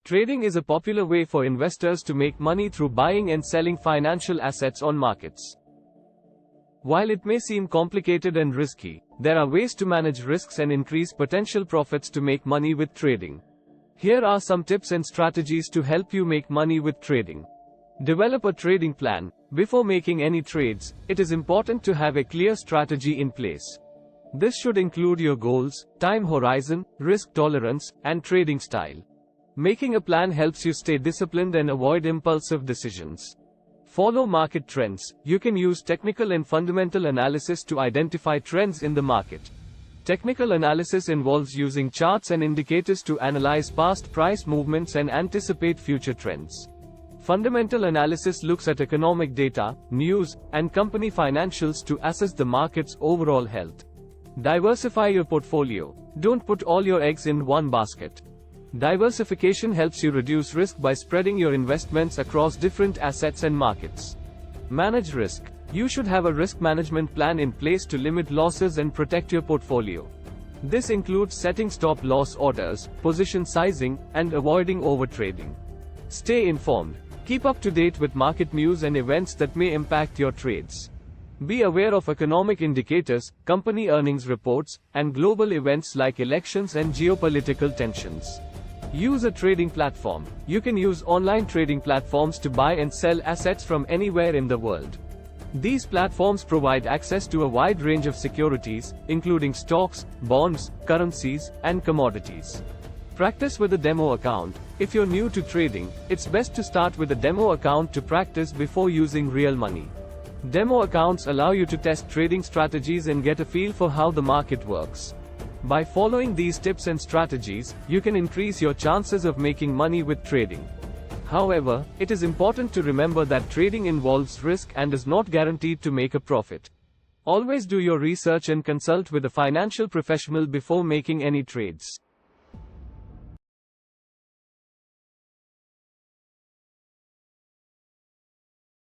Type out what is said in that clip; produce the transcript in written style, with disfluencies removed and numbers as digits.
Trading is a popular way for investors to make money through buying and selling financial assets on markets. While it may seem complicated and risky, there are ways to manage risks and increase potential profits to make money with trading. Here are some tips and strategies to help you make money with trading. Develop a trading plan. Before making any trades, it is important to have a clear strategy in place. This should include your goals, time horizon, risk tolerance, and trading style. Making a plan helps you stay disciplined and avoid impulsive decisions. Follow market trends. You can use technical and fundamental analysis to identify trends in the market. Technical analysis involves using charts and indicators to analyze past price movements and anticipate future trends. Fundamental analysis looks at economic data, news, and company financials to assess the market's overall health. Diversify your portfolio. Don't put all your eggs in one basket. Diversification helps you reduce risk by spreading your investments across different assets and markets. Manage risk. You should have a risk management plan in place to limit losses and protect your portfolio. This includes setting stop-loss orders, position sizing, and avoiding overtrading. Stay informed. Keep up to date with market news and events that may impact your trades. Be aware of economic indicators, company earnings reports, and global events like elections and geopolitical tensions. Use a trading platform. You can use online trading platforms to buy and sell assets from anywhere in the world. These platforms provide access to a wide range of securities, including stocks, bonds, currencies, and commodities. Practice with a demo account. If you're new to trading, it's best to start with a demo account to practice before using real money. Demo accounts allow you to test trading strategies and get a feel for how the market works. By following these tips and strategies, you can increase your chances of making money with trading. However, it is important to remember that trading involves risk and is not guaranteed to make a profit. Always do your research and consult with a financial professional before making any trades.